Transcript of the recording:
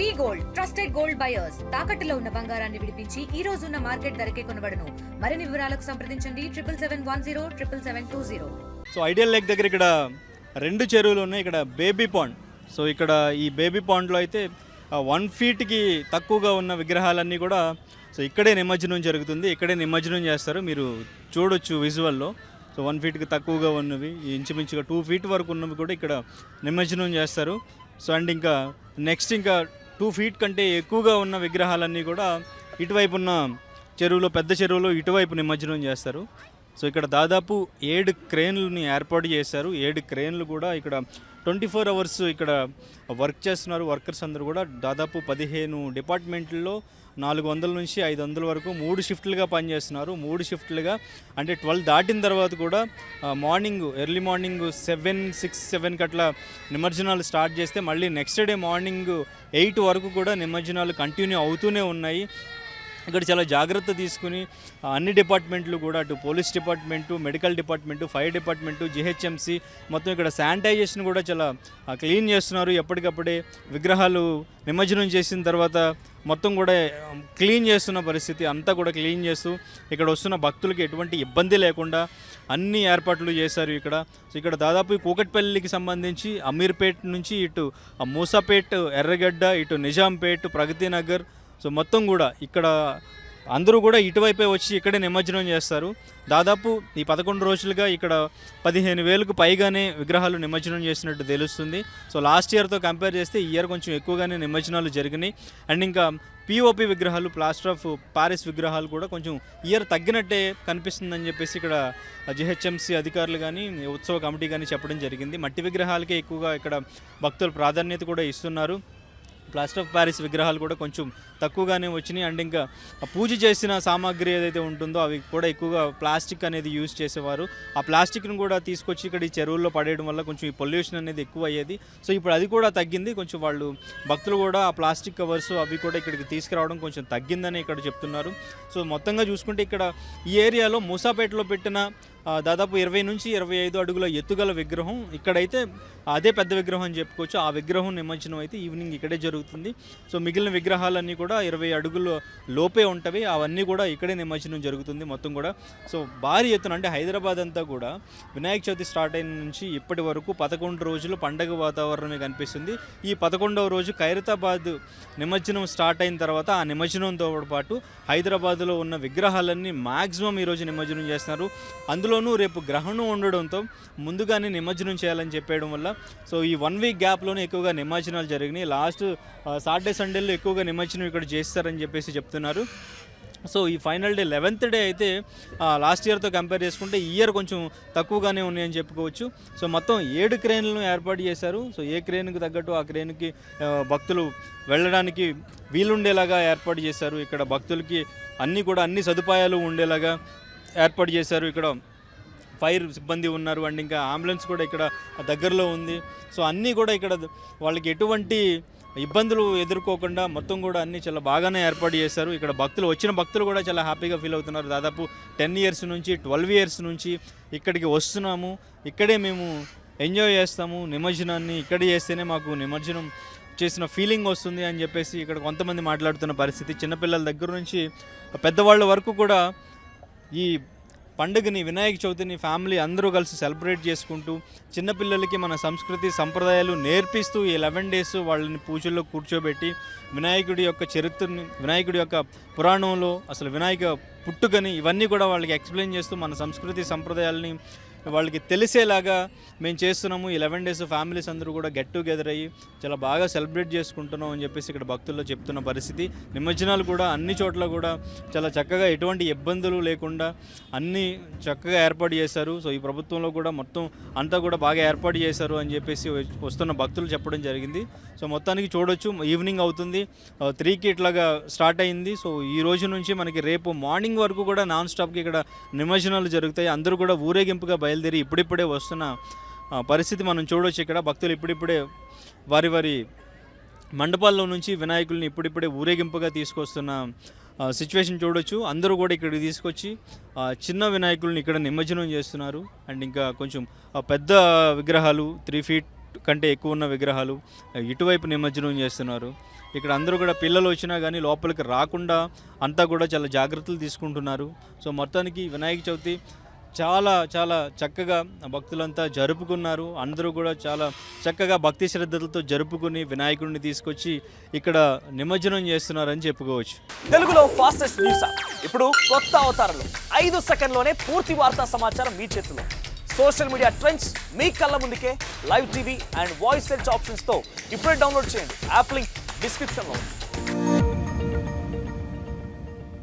వి gold trusted gold buyers తాకట్టులో ఉన్న బంగారాన్ని విడిపించి ఈ రోజు ఉన్న మార్కెట్ ధరకే కొనబడును. మరిన్ని వివరాలకు సంప్రదించండి 7710777020. సో ఐడియల్ లేక్ దగ్గర ఇక్కడ 2 చెరువులు ఉన్నాయి. ఇక్కడ బేబీ పాండ్. సో ఇక్కడ ఈ బేబీ పాండ్లో అయితే 1 ఫీట్కి తక్కువగా ఉన్న విగ్రహాలన్నీ కూడా సో ఇక్కడే నిమజ్జనం జరుగుతుంది. ఇక్కడే నిమజ్జనం చేస్తారు. మీరు చూడొచ్చు విజువల్లో. సో 1 ఫీట్కి తక్కువగా ఉన్నవి, ఇంచుమించుగా 2 ఫీట్ వరకు ఉన్నవి కూడా ఇక్కడ నిమజ్జనం చేస్తారు. సో అండ్ ఇంకా నెక్స్ట్ ఇంకా 2 ఫీట్ కంటే ఎక్కువగా ఉన్న విగ్రహాలన్నీ కూడా ఇటువైపు ఉన్న చెరువులో, పెద్ద చెరువులో ఇటువైపు నిమజ్జనం చేస్తారు. సో ఇక్కడ దాదాపు 7 క్రేన్లని ఏర్పాటు చేశారు. 7 క్రేన్లు కూడా ఇక్కడ 24 అవర్స్ ఇక్కడ వర్క్ చేస్తున్నారు. వర్కర్స్ అందరూ కూడా దాదాపు 15 డిపార్ట్మెంట్లలో 400 నుంచి 500 వరకు 3 షిఫ్ట్లుగా పనిచేస్తున్నారు. 3 షిఫ్ట్లుగా అంటే 12 దాటిన తర్వాత కూడా మార్నింగ్ ఎర్లీ మార్నింగ్ 7 అట్లా నిమజ్జనాలు స్టార్ట్ చేస్తే మళ్ళీ నెక్స్ట్ డే మార్నింగ్ 8 వరకు కూడా నిమజ్జనాలు కంటిన్యూ అవుతూనే ఉన్నాయి. ఇక్కడ చాలా జాగ్రత్త తీసుకుని అన్ని డిపార్ట్మెంట్లు కూడా, అటు police department, medical department, fire department, GHMC మొత్తం ఇక్కడ శానిటైజేషన్ కూడా చాలా క్లీన్ చేస్తున్నారు. ఎప్పటికప్పుడే విగ్రహాలు నిమజ్జనం చేసిన తర్వాత మొత్తం కూడా క్లీన్ చేస్తున్న పరిస్థితి, అంతా కూడా క్లీన్ చేస్తూ ఇక్కడ వస్తున్న భక్తులకి ఎటువంటి ఇబ్బంది లేకుండా అన్ని ఏర్పాట్లు చేశారు ఇక్కడ. సో ఇక్కడ దాదాపు కూకట్పల్లికి సంబంధించి అమీర్పేట్ నుంచి ఇటు మూసాపేట్, ఎర్రగడ్డ, ఇటు నిజాంపేట్, ప్రగతి నగర్, సో మొత్తం కూడా ఇక్కడ అందరూ కూడా ఇటువైపే వచ్చి ఇక్కడే నిమజ్జనం చేస్తారు. దాదాపు ఈ 11 రోజులుగా ఇక్కడ 15,000కు పైగానే విగ్రహాలు నిమజ్జనం చేసినట్టు తెలుస్తుంది. సో లాస్ట్ ఇయర్తో కంపేర్ చేస్తే ఈ ఇయర్ కొంచెం ఎక్కువగానే నిమజ్జనాలు జరిగినాయి. అండ్ ఇంకా పిఓపి విగ్రహాలు, ప్లాస్టర్ ఆఫ్ పారిస్ విగ్రహాలు కూడా కొంచెం ఇయర్ తగ్గినట్టే కనిపిస్తుందని చెప్పేసి ఇక్కడ జిహెచ్ఎంసీ అధికారులు కానీ, ఉత్సవ కమిటీ కానీ చెప్పడం జరిగింది. మట్టి విగ్రహాలకే ఎక్కువగా ఇక్కడ భక్తులు ప్రాధాన్యత కూడా ఇస్తున్నారు. ప్లాస్టర్ ఆఫ్ ప్యారిస్ విగ్రహాలు కూడా కొంచెం తక్కువగానే వచ్చినాయి. అండ్ ఇంకా పూజ చేసిన సామాగ్రి ఏదైతే ఉంటుందో అవి కూడా ఎక్కువగా ప్లాస్టిక్ అనేది యూజ్ చేసేవారు. ఆ ప్లాస్టిక్ను కూడా తీసుకొచ్చి ఇక్కడ ఈ చెరువుల్లో పడేయడం వల్ల కొంచెం ఈ పొల్యూషన్ అనేది ఎక్కువ అయ్యేది. సో ఇప్పుడు అది కూడా తగ్గింది. కొంచెం వాళ్ళు భక్తులు కూడా ఆ ప్లాస్టిక్ కవర్స్ అవి కూడా ఇక్కడికి తీసుకురావడం కొంచెం తగ్గిందని ఇక్కడ చెప్తున్నారు. సో మొత్తంగా చూసుకుంటే ఇక్కడ ఈ ఏరియాలో మూసాపేటలో పెట్టిన దాదాపు 20 నుంచి 25 అడుగుల ఎత్తుగల విగ్రహం ఇక్కడైతే అదే పెద్ద విగ్రహం అని చెప్పుకోవచ్చు. ఆ విగ్రహం నిమజ్జనం అయితే ఈవినింగ్ ఇక్కడే జరుగుతుంది. సో మిగిలిన విగ్రహాలన్నీ కూడా 20 అడుగుల లోపే ఉంటవి. అవన్నీ కూడా ఇక్కడే నిమజ్జనం జరుగుతుంది మొత్తం కూడా. సో భారీ ఎత్తున అంటే హైదరాబాద్ అంతా కూడా వినాయక చవితి స్టార్ట్ అయిన నుంచి ఇప్పటి వరకు 11 రోజులు పండగ వాతావరణమే కనిపిస్తుంది. ఈ 11వ రోజు ఖైరతాబాద్ నిమజ్జనం స్టార్ట్ అయిన తర్వాత ఆ నిమజ్జనంతో పాటు హైదరాబాద్లో ఉన్న విగ్రహాలన్నీ మ్యాక్సిమం ఈరోజు నిమజ్జనం చేస్తున్నారు. అందులోనూ రేపు గ్రహణం ఉండడంతో ముందుగానే నిమజ్జనం చేయాలని చెప్పేయడం వల్ల సో ఈ 1 వీక్ గ్యాప్లోనే ఎక్కువగా నిమజ్జనాలు జరిగినాయి. లాస్ట్ సాటర్డే సండేలో ఎక్కువగా నిమజ్జనం ఇక్కడ చేస్తారని చెప్పేసి చెప్తున్నారు. సో ఈ ఫైనల్ డే 11th డే అయితే లాస్ట్ ఇయర్తో కంపేర్ చేసుకుంటే ఈ ఇయర్ కొంచెం తక్కువగానే ఉన్నాయని చెప్పుకోవచ్చు. సో మొత్తం 7 క్రేన్లను ఏర్పాటు చేశారు. సో ఏ క్రేన్కి తగ్గట్టు ఆ క్రేన్కి భక్తులు వెళ్ళడానికి వీలుండేలాగా ఏర్పాటు చేశారు. ఇక్కడ భక్తులకి అన్ని సదుపాయాలు ఉండేలాగా ఏర్పాటు చేశారు. ఇక్కడ ఫైర్ సిబ్బంది ఉన్నారు. అండ్ ఇంకా అంబులెన్స్ కూడా ఇక్కడ దగ్గరలో ఉంది. సో అన్నీ కూడా ఇక్కడ వాళ్ళకి ఎటువంటి ఇబ్బందులు ఎదుర్కోకుండా మొత్తం కూడా అన్నీ చాలా బాగానే ఏర్పాటు చేశారు. ఇక్కడ వచ్చిన భక్తులు కూడా చాలా హ్యాపీగా ఫీల్ అవుతున్నారు. దాదాపు 10 ఇయర్స్ నుంచి 12 ఇయర్స్ నుంచి ఇక్కడికి వస్తున్నాము, ఇక్కడే మేము ఎంజాయ్ చేస్తాము నిమజ్జనాన్ని, ఇక్కడ చేస్తేనే మాకు నిమజ్జనం చేసిన ఫీలింగ్ వస్తుంది అని చెప్పేసి ఇక్కడ కొంతమంది మాట్లాడుతున్న పరిస్థితి. చిన్నపిల్లల దగ్గర నుంచి పెద్దవాళ్ళ వరకు కూడా ఈ పండుగని, వినాయక చవితిని ఫ్యామిలీ అందరూ కలిసి సెలబ్రేట్ చేసుకుంటూ చిన్నపిల్లలకి మన సంస్కృతి సంప్రదాయాలు నేర్పిస్తూ ఈ 11 డేస్ వాళ్ళని పూజల్లో కూర్చోబెట్టి వినాయకుడి యొక్క చరిత్రని, వినాయకుడి యొక్క పురాణంలో అసలు వినాయక పుట్టుకని ఇవన్నీ కూడా వాళ్ళకి ఎక్స్ప్లెయిన్ చేస్తూ మన సంస్కృతి సంప్రదాయాలని వాళ్ళకి తెలిసేలాగా మేము చేస్తున్నాము. 11 డేస్ ఫ్యామిలీస్ అందరూ కూడా గెట్ టుగెదర్ అయ్యి చాలా బాగా సెలబ్రేట్ చేసుకుంటున్నాం అని చెప్పేసి ఇక్కడ భక్తుల్లో చెప్తున్న పరిస్థితి. నిమజ్జనాలు కూడా అన్ని చోట్ల కూడా చాలా చక్కగా ఎటువంటి ఇబ్బందులు లేకుండా అన్నీ చక్కగా ఏర్పాటు చేశారు. సో ఈ ప్రభుత్వంలో కూడా మొత్తం అంతా కూడా బాగా ఏర్పాటు చేశారు అని చెప్పేసి వస్తున్న భక్తులు చెప్పడం జరిగింది. సో మొత్తానికి చూడొచ్చు, ఈవినింగ్ అవుతుంది, 3కి ఇట్లాగా స్టార్ట్ అయింది. సో ఈ రోజు నుంచి మనకి రేపు మార్నింగ్ వరకు కూడా నాన్ స్టాప్కి ఇక్కడ నిమజ్జనాలు జరుగుతాయి. అందరూ కూడా ఊరేగింపుగా బయలుదేరి ఇప్పుడిప్పుడే వస్తున్న పరిస్థితి మనం చూడవచ్చు. ఇక్కడ భక్తులు ఇప్పుడిప్పుడే వారి మండపాల్లో నుంచి వినాయకుల్ని ఇప్పుడిప్పుడే ఊరేగింపుగా తీసుకొస్తున్న సిచ్యువేషన్ చూడొచ్చు. అందరూ కూడా ఇక్కడికి తీసుకొచ్చి చిన్న వినాయకుల్ని ఇక్కడ నిమజ్జనం చేస్తున్నారు. అండ్ ఇంకా కొంచెం పెద్ద విగ్రహాలు 3 ఫీట్ కంటే ఎక్కువ ఉన్న విగ్రహాలు ఇటువైపు నిమజ్జనం చేస్తున్నారు. ఇక్కడ అందరూ కూడా పిల్లలు వచ్చినా కానీ లోపలికి రాకుండా అంతా కూడా చాలా జాగ్రత్తలు తీసుకుంటున్నారు. సో మొత్తానికి వినాయక చవితి చాలా చాలా చక్కగా భక్తులంతా జరుపుకున్నారు. అందరూ కూడా చాలా చక్కగా భక్తి శ్రద్ధలతో జరుపుకుని వినాయకుడిని తీసుకొచ్చి ఇక్కడ నిమజ్జనం చేస్తున్నారని చెప్పుకోవచ్చు. తెలుగులో ఫాస్టెస్ట్ న్యూస్ ఇప్పుడు కొత్త అవతారంలో 5 సెకండ్లోనే పూర్తి వార్తా సమాచారం మీ చేతిలో. సోషల్ మీడియా ట్రెండ్స్ మీ కళ్ళ ముందుకే live TV and voice search ఆప్షన్స్తో ఇప్పుడే డౌన్లోడ్ చేయండి. యాప్ లింక్ డిస్క్రిప్షన్లో ఉంది.